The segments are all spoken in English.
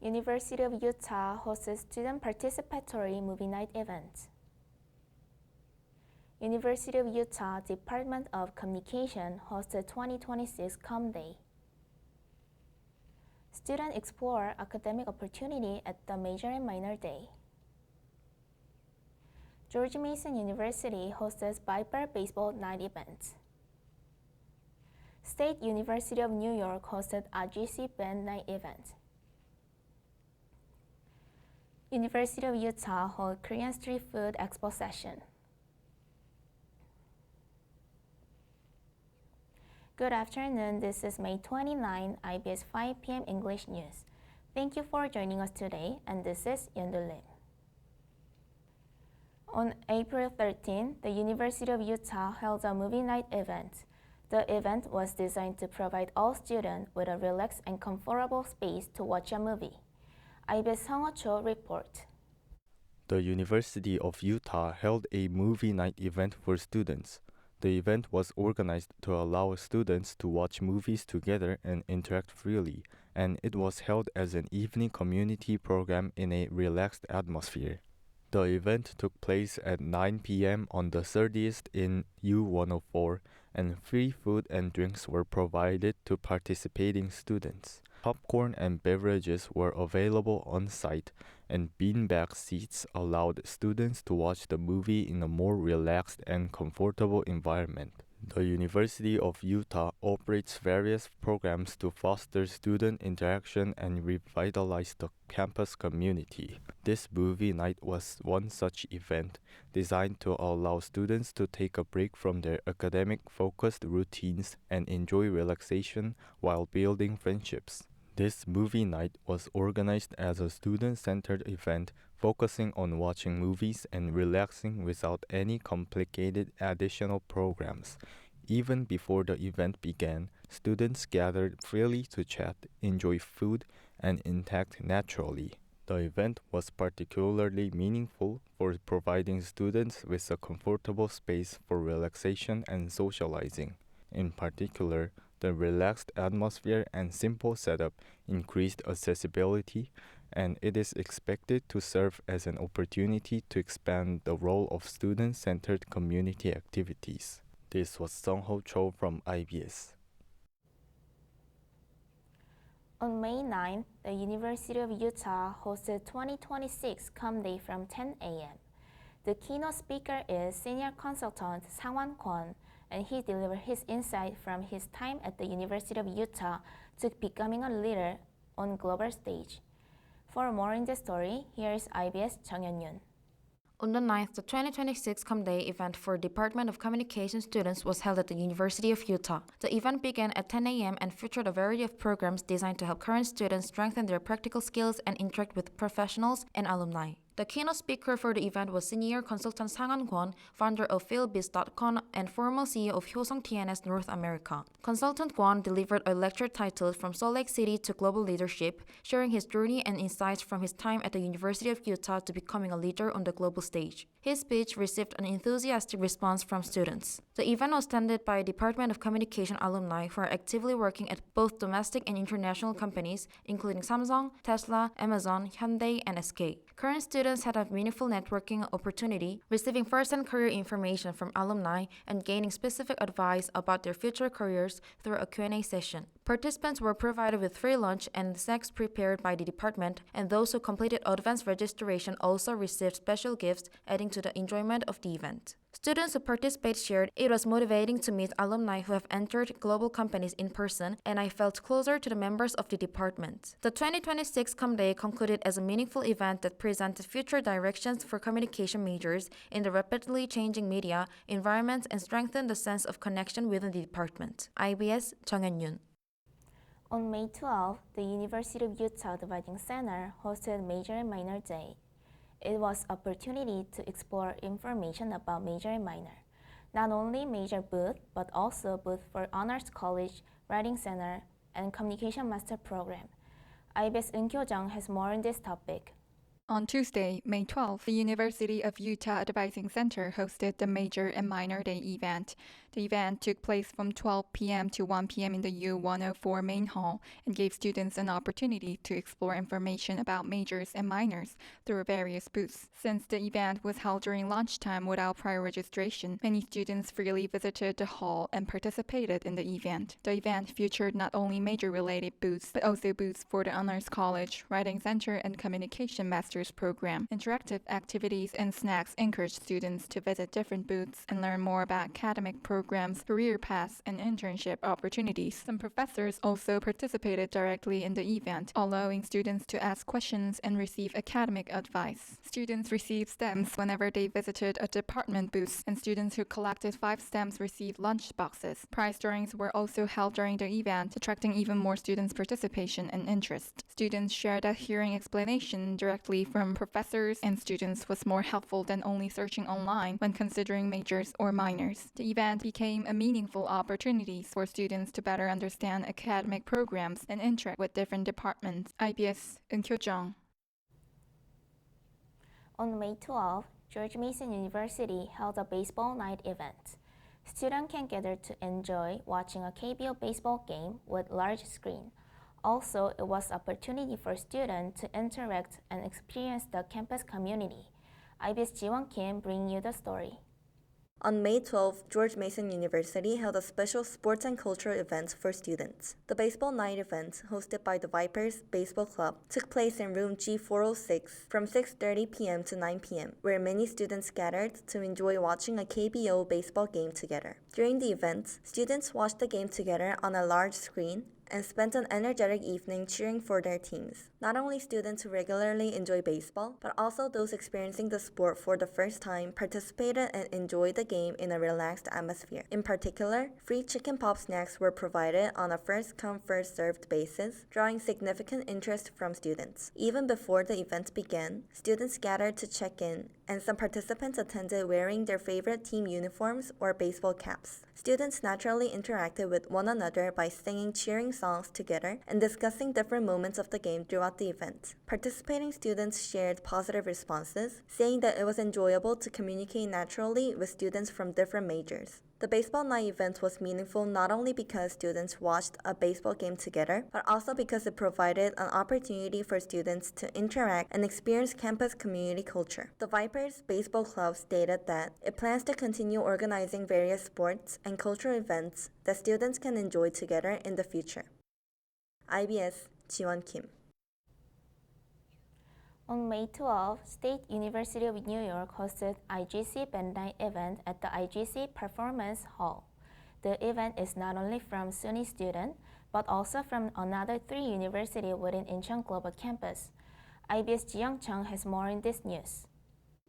University of Utah hosts student participatory movie night event. University of Utah Department of Communication hosted 2026 Com Day. Students explore academic opportunity at the Major and Minor Day. George Mason University hosts Viper Baseball Night event. State University of New York hosted AGC Band Night event. University of Utah held Korean Street Food Expo session. Good afternoon, this is May 29, IBS 5 p.m. English News. Thank you for joining us today, and this is Yeondoo Lim. On April 13, the University of Utah held a movie night event. The event was designed to provide all students with a relaxed and comfortable space to watch a movie. IBS Sungho report. The University of Utah held a movie night event for students. The event was organized to allow students to watch movies together and interact freely, and it was held as an evening community program in a relaxed atmosphere. The event took place at 9 p.m. on the 30th in U104, and free food and drinks were provided to participating students. Popcorn and beverages were available on site, and beanbag seats allowed students to watch the movie in a more relaxed and comfortable environment. The University of Utah operates various programs to foster student interaction and revitalize the campus community. This movie night was one such event, designed to allow students to take a break from their academic-focused routines and enjoy relaxation while building friendships. This movie night was organized as a student-centered event focusing on watching movies and relaxing without any complicated additional programs. Even before the event began, students gathered freely to chat, enjoy food, and interact naturally. The event was particularly meaningful for providing students with a comfortable space for relaxation and socializing. In particular, the relaxed atmosphere and simple setup increased accessibility, and it is expected to serve as an opportunity to expand the role of student-centered community activities. This was Sungho Cho from IBS. On May 9, the University of Utah hosted 2026 Com Day from 10 a.m. The keynote speaker is senior consultant Sang-Wan Kwon, and he delivered his insight from his time at the University of Utah to becoming a leader on global stage. For more in the story, here is IBS Jungyeon. On the 9th, the 2026 Com Day event for Department of Communication students was held at the University of Utah. The event began at 10 a.m. and featured a variety of programs designed to help current students strengthen their practical skills and interact with professionals and alumni. The keynote speaker for the event was senior consultant Sang-Wan Kwon, founder of PhilBiz.com and former CEO of Hyosung TNS North America. Consultant Kwon delivered a lecture titled From Salt Lake City to Global Leadership, sharing his journey and insights from his time at the University of Utah to becoming a leader on the global stage. His speech received an enthusiastic response from students. The event was attended by Department of Communication alumni who are actively working at both domestic and international companies, including Samsung, Tesla, Amazon, Hyundai, and SK. Current students had a meaningful networking opportunity, receiving first-hand career information from alumni and gaining specific advice about their future careers through a Q&A session. Participants were provided with free lunch and snacks prepared by the department, and those who completed advanced registration also received special gifts, adding to the enjoyment of the event. Students who participated shared, "It was motivating to meet alumni who have entered global companies in person, and I felt closer to the members of the department." The 2026 Com Day concluded as a meaningful event that presented future directions for communication majors in the rapidly changing media environment and strengthened the sense of connection within the department. IBS Jung. On May 12, the University of Utah Dividing Center hosted Major and Minor Day. It was an opportunity to explore information about major and minor. Not only major booth, but also booth for Honors College, Writing Center, and Communication Master Program. IBS Eunkyo has more on this topic. On Tuesday, May 12, the University of Utah Advising Center hosted the Major and Minor Day event. The event took place from 12 p.m. to 1 p.m. in the U104 main hall and gave students an opportunity to explore information about majors and minors through various booths. Since the event was held during lunchtime without prior registration, many students freely visited the hall and participated in the event. The event featured not only major-related booths, but also booths for the Honors College, Writing Center, and Communication Master's program. Interactive activities and snacks encouraged students to visit different booths and learn more about academic programs, career paths, and internship opportunities. Some professors also participated directly in the event, allowing students to ask questions and receive academic advice. Students received stamps whenever they visited a department booth, and students who collected 5 stamps received lunch boxes. Prize drawings were also held during the event, attracting even more students' participation and interest. Students shared that hearing explanation directly from professors and students was more helpful than only searching online when considering majors or minors. The event became a meaningful opportunity for students to better understand academic programs and interact with different departments. IBS Eunkyo. On May 12, George Mason University held a baseball night event. Students can gather to enjoy watching a KBO baseball game with large screen. Also, it was an opportunity for students to interact and experience the campus community. IBS Jiwon Kim bring you the story. On May 12, George Mason University held a special sports and cultural event for students. The baseball night event, hosted by the Vipers Baseball Club, took place in room G406 from 6:30 p.m. to 9 p.m., where many students gathered to enjoy watching a KBO baseball game together. During the event, students watched the game together on a large screen and spent an energetic evening cheering for their teams. Not only students who regularly enjoy baseball, but also those experiencing the sport for the first time participated and enjoyed the game in a relaxed atmosphere. In particular, free chicken pop snacks were provided on a first-come, first-served basis, drawing significant interest from students. Even before the event began, students gathered to check in, and some participants attended wearing their favorite team uniforms or baseball caps. Students naturally interacted with one another by singing cheering songs together and discussing different moments of the game throughout the event. Participating students shared positive responses, saying that it was enjoyable to communicate naturally with students from different majors. The baseball night event was meaningful not only because students watched a baseball game together, but also because it provided an opportunity for students to interact and experience campus community culture. The Vipers Baseball Club stated that it plans to continue organizing various sports and cultural events that students can enjoy together in the future. IBS Jiwon Kim. On May 12, State University of New York hosted IGC Band Night event at the IGC Performance Hall. The event is not only from SUNY students, but also from another 3 universities within 인천글로벌캠퍼스. IBS Jiyoung Chong has more in this news.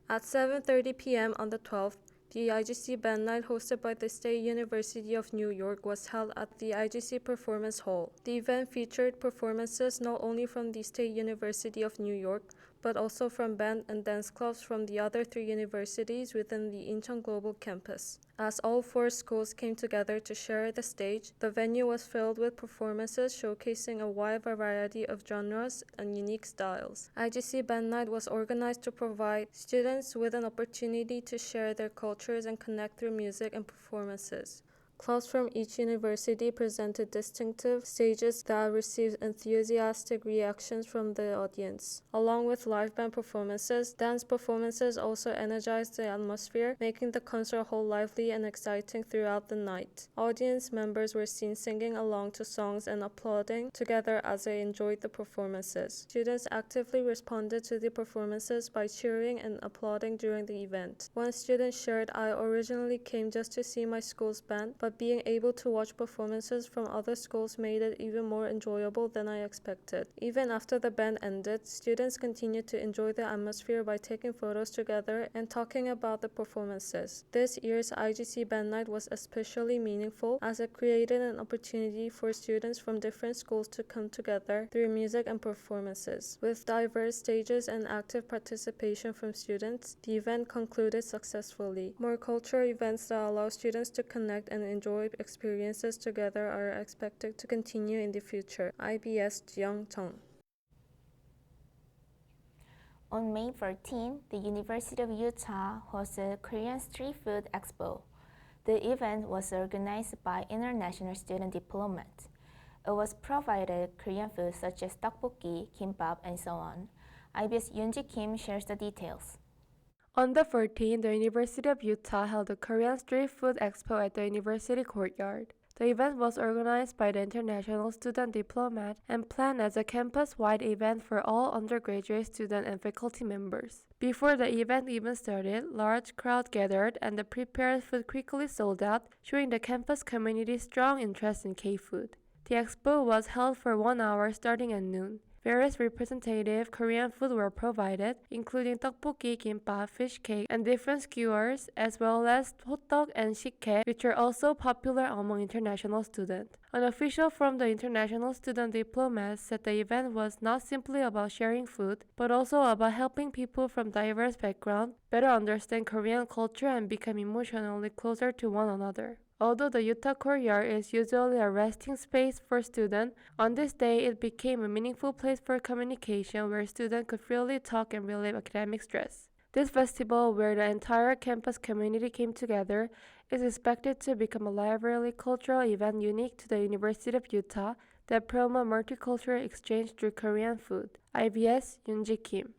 At 7:30 p.m. on the 12th, the IGC Band Night hosted by the State University of New York was held at the IGC Performance Hall. The event featured performances not only from the State University of New York, but also from band and dance clubs from the other 3 universities within the Incheon Global Campus. As all 4 schools came together to share the stage, the venue was filled with performances showcasing a wide variety of genres and unique styles. IGC Band Night was organized to provide students with an opportunity to share their cultures and connect through music and performances. Clubs from each university presented distinctive stages that received enthusiastic reactions from the audience. Along with live band performances, dance performances also energized the atmosphere, making the concert hall lively and exciting throughout the night. Audience members were seen singing along to songs and applauding together as they enjoyed the performances. Students actively responded to the performances by cheering and applauding during the event. One student shared, "I originally came just to see my school's band, but being able to watch performances from other schools made it even more enjoyable than I expected." Even after the band ended, students continued to enjoy the atmosphere by taking photos together and talking about the performances. This year's IGC Band Night was especially meaningful as it created an opportunity for students from different schools to come together through music and performances. With diverse stages and active participation from students, the event concluded successfully. More cultural events that allow students to connect and enjoy experiences together are expected to continue in the future. IBS Jiyoung Chong. On May 14, the University of Utah hosted Korean Street Food Expo. The event was organized by international student diplomats. It was provided Korean food such as tteokbokki, kimbap, and so on. IBS Yunji Kim shares the details. On the 14th, the University of Utah held a Korean Street Food Expo at the University Courtyard. The event was organized by the International Student Diplomat and planned as a campus-wide event for all undergraduate student and faculty members. Before the event even started, large crowds gathered and the prepared food quickly sold out, showing the campus community's strong interest in K-food. The expo was held for 1 hour starting at noon. Various representative Korean food were provided, including tteokbokki, kimbap, fish cake, and different skewers, as well as hotdog and sikhae, which are also popular among international students. An official from the International Student Diplomat said the event was not simply about sharing food, but also about helping people from diverse backgrounds better understand Korean culture and become emotionally closer to one another. Although the Utah Courtyard is usually a resting space for students, on this day it became a meaningful place for communication where students could freely talk and relieve academic stress. This festival, where the entire campus community came together, is expected to become a lively cultural event unique to the University of Utah that promotes multicultural exchange through Korean food. IBS Yunji Kim.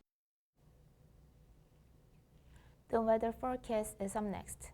The weather forecast is up next.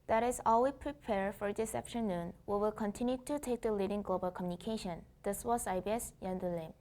That is all we prepared for this afternoon. We will continue to take the lead in global communication. This was IBS Yeondoo Lim.